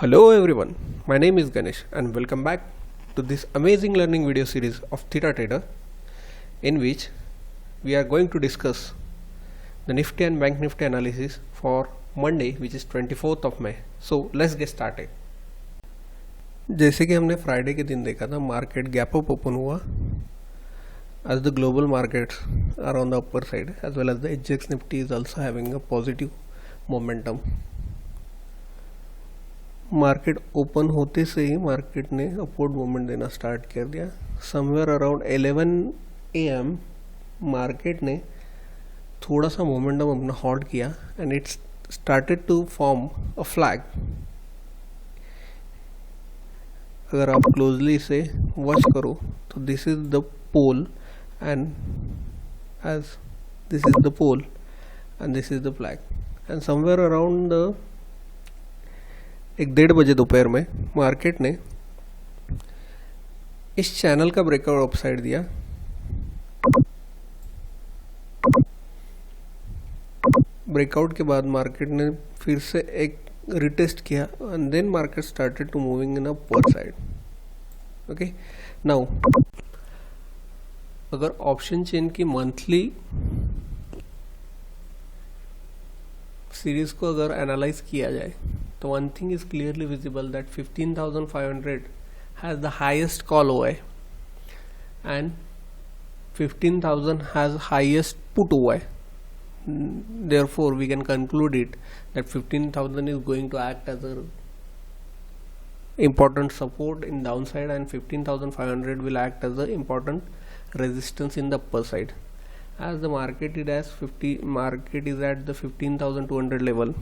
Hello everyone, my name is Ganesh and welcome back to this amazing learning video series of Theta Trader, in which we are going to discuss the Nifty and Bank Nifty analysis for Monday, which is 24th of May. So let's get started. जैसे कि हमने Friday के दिन देखा था, market gap up open हुआ as the global markets are on the upper side, as well as the HGX Nifty is also having a positive momentum. Market open होते से ही मार्केट ने अपवर्ड मूवमेंट देना start कर दिया. Somewhere around 11 AM market ने थोड़ा सा momentum अपना हॉल्ड किया and it's started to form a flag. अगर आप क्लोजली इसे वॉच करो तो this is the pole and as this is the pole and this is the flag and somewhere around 1-1:30 बजे दोपहर में मार्केट ने इस चैनल का ब्रेकआउट अपसाइड दिया. ब्रेकआउट के बाद मार्केट ने फिर से एक रिटेस्ट किया and then market started to moving in upper side. Okay, now अगर ऑप्शन चेन की मंथली सीरीज को अगर एनालाइज किया जाए तो one thing is clearly visible that 15,500 has the highest call OI and 15,000 has highest put OI. Therefore we can conclude it that 15,000 is going to act as a important support in downside and 15,500 will act as a important resistance in the upper side. As the market is at the 15,200 level,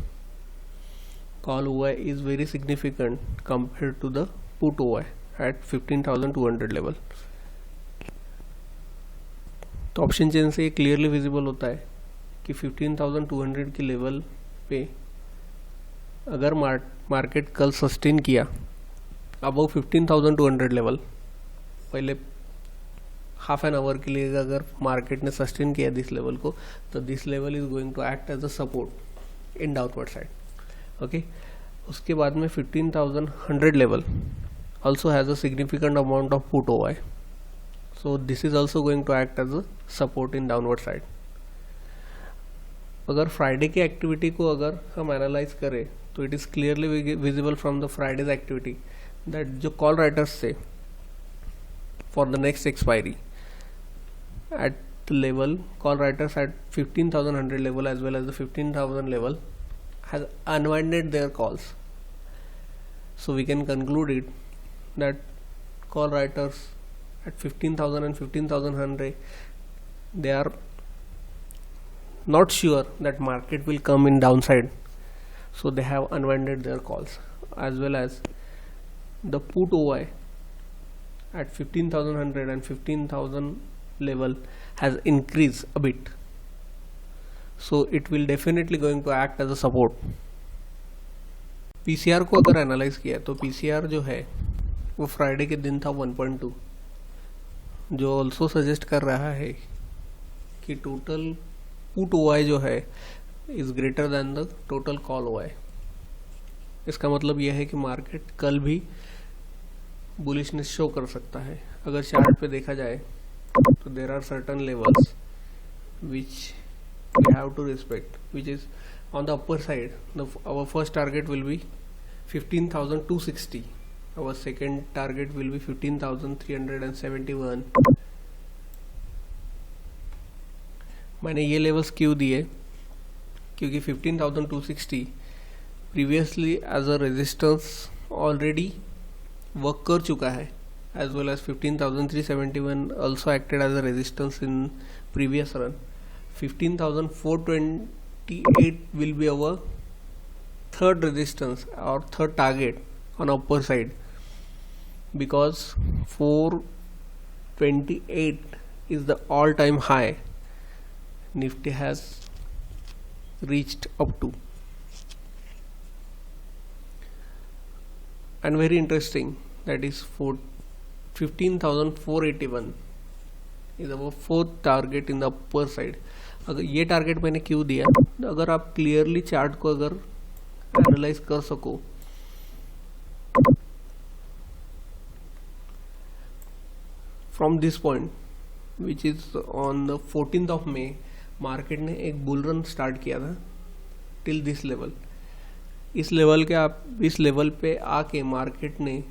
call OI is very significant compared to the put OI at 15,200 level. तो option chain से ये clearly visible होता है कि 15,200 के level पे अगर market कल सस्टेन किया अबव 15,200 लेवल, पहले हाफ एन आवर के लिए अगर मार्केट ने सस्टेन किया दिस लेवल को, तो this level is going to act as a support in downward side. Okay, उसके बाद में 15,100 level also has a significant amount of put OI, so this is also going to act as a support in downward side. अगर Friday की activity को अगर हम analyse करें तो it is clearly visible from the Fridays activity that जो call writers थे for the next expiry at the level, call writers at 15,100 level as well as the 15,000 level has unwinded their calls. So we can conclude it that call writers at 15,000 and 15,100, they are not sure that market will come in downside, so they have unwinded their calls, as well as the put OI at 15,100 and 15,000 level has increased a bit, so it will definitely going to act as a support. PCR को अगर analyse किया तो PCR जो है वो Friday के दिन था 1.2, जो ऑल्सो सजेस्ट कर रहा है कि टोटल पुट ओआई जो है is greater than the total call OI. इसका मतलब यह है कि मार्केट कल भी बुलिशनेस शो कर सकता है. अगर चार्ट पे देखा जाए तो there are certain levels which we have to respect, which is on the upper side. Our first target will be 15,260. Our second target will be 15,371. मैंने ये लेवल्स क्यों दिए? क्योंकि 15,260 previously as a resistance already work कर चुका है, as well as 15,371 also acted as a resistance in previous run. 15,428 will be our third resistance or third target on upper side, because 428 is the all-time high Nifty has reached up to. And very interesting, that is 15,481 is our fourth target in the upper side. अगर ये target मैंने क्यों दिया, अगर आप clearly chart को अगर analyse कर सको from this point which is on the 14th of May market ने एक बुल रन स्टार्ट किया था टिल दिस लेवल. इस लेवल पे आके मार्केट ने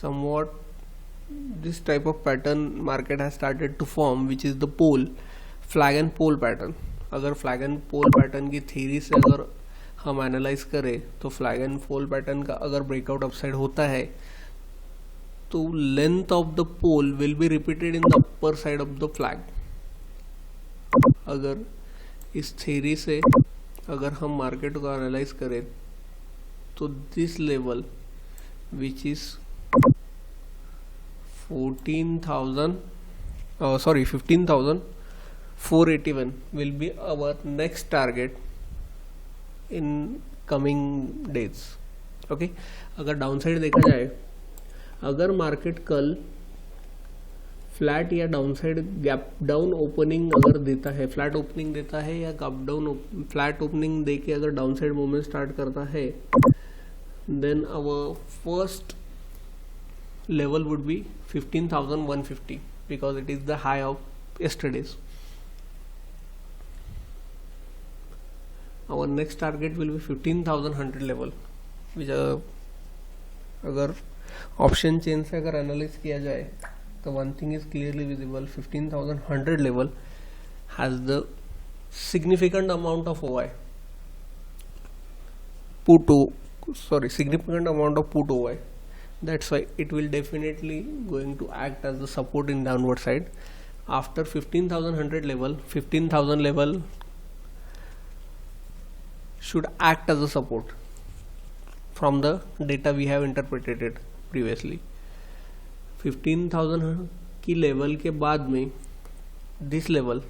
somewhat this type of pattern market has started to form, which is the pole, flag and pole pattern. अगर flag and pole pattern की theory से अगर हम एनालाइज करें तो flag and pole pattern का अगर ब्रेकआउट अपसाइड होता है तो length of the pole will be repeated in the upper side of the flag. अगर इस थ्योरी से अगर हम मार्केट को एनालाइज करें तो this level which is 15,481 will be our next target in coming days. Okay, अगर डाउन साइड देखा जाए, अगर मार्केट कल फ्लैट या down side gap down opening अगर देता है, फ्लैट ओपनिंग देता है या गैप डाउन फ्लैट ओपनिंग देके अगर डाउन साइड मूवमेंट स्टार्ट करता है, then our first level would be 15,150 because it is the high of yesterday's. Our next target will be 15,100 level, which अगर ऑप्शन चेन से अगर एनालिस किया जाए तो one thing is clearly visible. 15,100 level has the significant amount of OI significant amount of put OI. That's why it will definitely going to act as the support in downward side. After 15,100 level, 15,000 level should act as a support from the data we have interpreted it previously. 15,000 की level के बाद में this level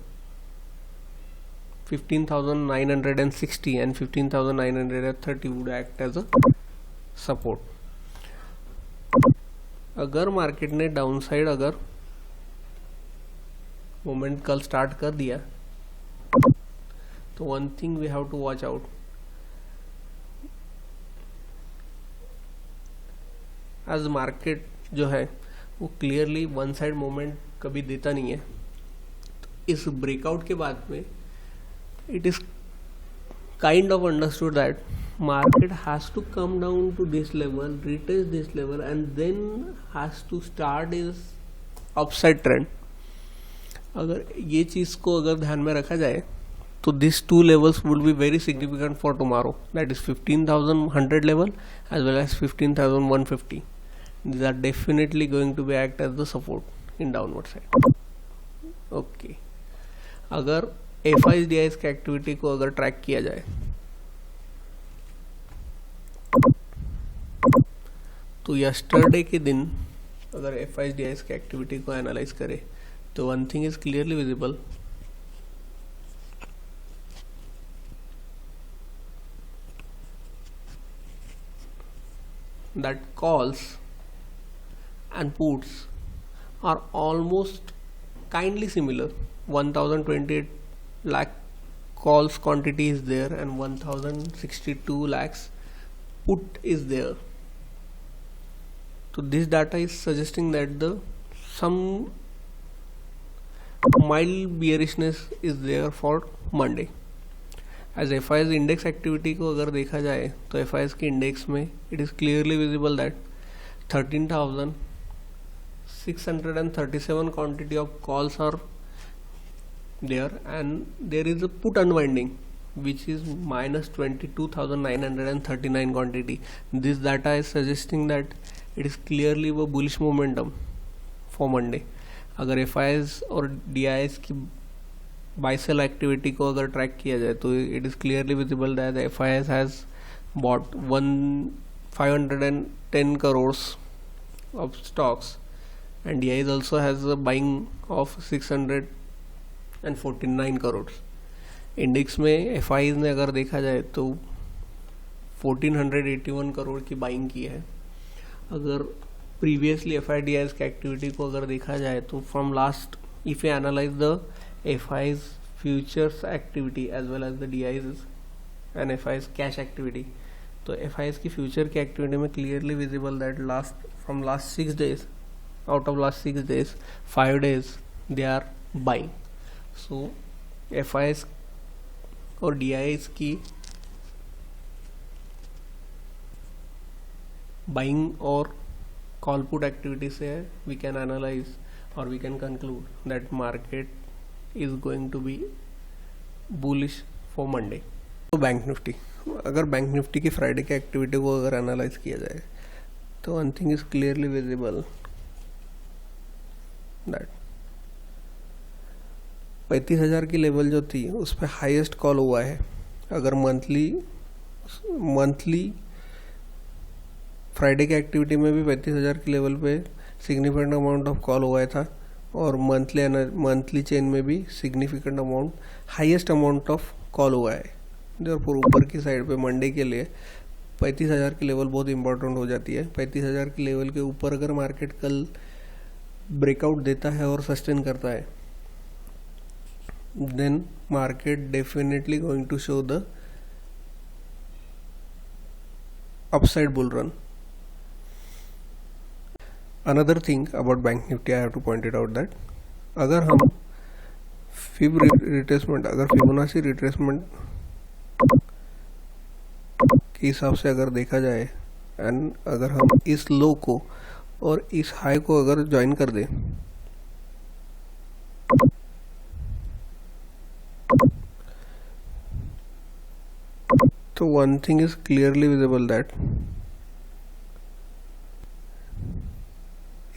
15,960 and 15,930 would act as a support. अगर market ने down side अगर moment कल start कर दिया तो one thing we have to watch out. As market जो है वो क्लियरली वन साइड मोमेंट कभी देता नहीं है. तो इस ब्रेकआउट के बाद में it is kind of understood that market has to come down to this level, retest this level, and then has to start its upside trend. अगर ये चीज को अगर ध्यान में रखा जाए तो these two levels would be very significant for tomorrow, that is 15,100 level as well as 15,150. These are definitely going to be act as the support in downward side. Okay, अगर FIDIs की एक्टिविटी को अगर track किया जाए तो yesterday के दिन अगर FIDIs की एक्टिविटी को एनालाइज करें तो one thing is clearly visible. That calls and puts are almost kindly similar. 1028 lakh calls quantity is there and 1062 lakhs put is there. So this data is suggesting that the some mild bearishness is there for Monday. As FIs index activity को अगर देखा जाए तो FIs के index में it is clearly visible that 13,637 quantity of calls are there and there is a put unwinding which is minus 22,939 quantity. This data is suggesting that it is clearly a bullish momentum for Monday. अगर FIs और DIs की buy sell activity को अगर track किया जाए तो it is clearly visible that the FIs has bought 510 crores of stocks and DIs also has a buying of 649 crores. Index में FIs ने अगर देखा जाए तो 1481 करोड़ की बाइंग की है. अगर प्रीवियसली FIDIs की एक्टिविटी को अगर देखा जाए तो from last if you analyse the FIs futures activity as well as the DIs and FIs cash activity, तो FIs की फ्यूचर की एक्टिविटी में clearly visible that from last 6 days out of last 6 days, 5 days they are buying. So FIS और DIS की buying और call put activity से we can analyze or we can conclude that market is going to be bullish for Monday. तो bank Nifty, अगर bank Nifty की Friday की activity को अगर एनालाइज किया जाए तो one thing is clearly visible that 35,000 की लेवल जो थी उस पर हाईएस्ट कॉल हुआ है. अगर मंथली फ्राइडे की एक्टिविटी में भी 35,000 की लेवल पे सिग्निफिकेंट अमाउंट ऑफ कॉल हुआ था और मंथली चेन में भी significant amount highest amount of call हुआ है. देयरफॉर ऊपर की साइड पे मंडे के लिए 35,000 की लेवल बहुत इंपॉर्टेंट हो जाती है. 35,000 की लेवल के ऊपर अगर मार्केट कल ब्रेकआउट देता है और सस्टेन करता है, then market definitely going to show the upside bull run. Another thing about bank Nifty I have to point it out that अगर हम फिबोनाची रिट्रेसमेंट के हिसाब से अगर देखा जाए एंड अगर हम इस लो को और इस हाई को अगर ज्वाइन कर दें तो one thing is clearly visible that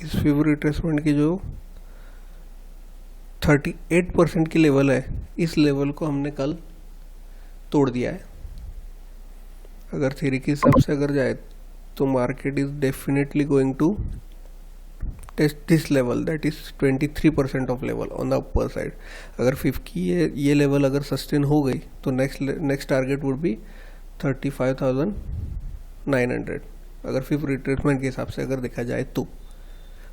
इस फिबो रिट्रेसमेंट की जो 38% की लेवल है, इस लेवल को हमने कल तोड़ दिया है. अगर थ्योरी के हिसाब से अगर जाए तो market is definitely going to test this level, that is 23% of level on the upper side. अगर 5 की ये लेवल अगर सस्टेन हो गई तो नेक्स्ट टारगेट वुड बी 35,900 अगर फिफ्थ रिट्रेसमेंट के हिसाब से अगर देखा जाए तो.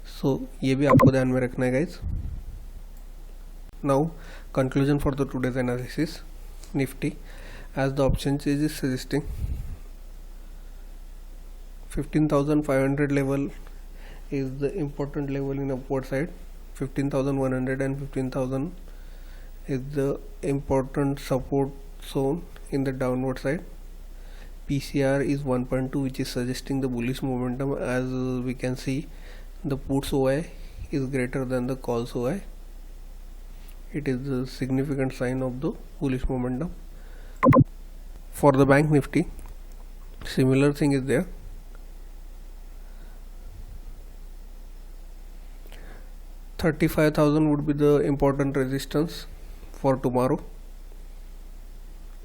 सो ये भी आपको ध्यान में रखना है guys. Now conclusion for the today's analysis. Nifty, as the option change is suggesting, 15,500 level is the important level in upward side. 15,100 and 15,000 is the important support zone in the downward side. PCR is 1.2, which is suggesting the bullish momentum. As we can see, the puts OI is greater than the calls OI. It is a significant sign of the bullish momentum. For the bank nifty, similar thing is there. 35,000 would be the important resistance for tomorrow.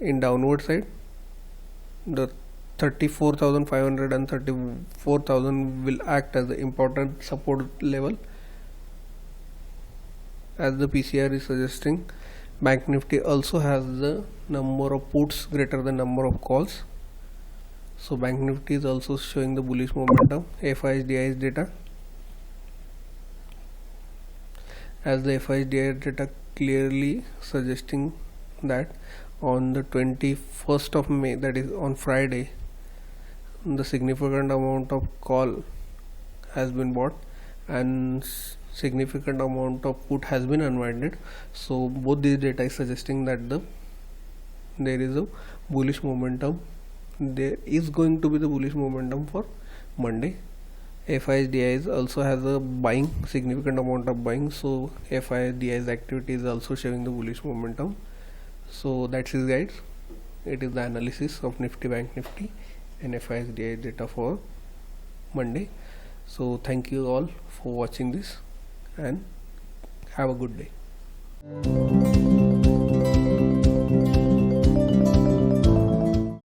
In downward side, the 34,500 and 34,000 will act as the important support level. As the PCR is suggesting, bank nifty also has the number of puts greater than number of calls. So bank nifty is also showing the bullish momentum. FIS DIS data, as the FIS DIS data clearly suggesting that on the 21st of May, that is on Friday, the significant amount of call has been bought and significant amount of put has been unwinded. So both these data is suggesting that there is a bullish momentum. There is going to be the bullish momentum for Monday. FIS DIS also has a buying, significant amount of buying. So FIS DIS activity is also showing the bullish momentum. So that's it guys. It is the analysis of Nifty, Bank Nifty and FIS DIS data for Monday. So thank you all for watching this and have a good day.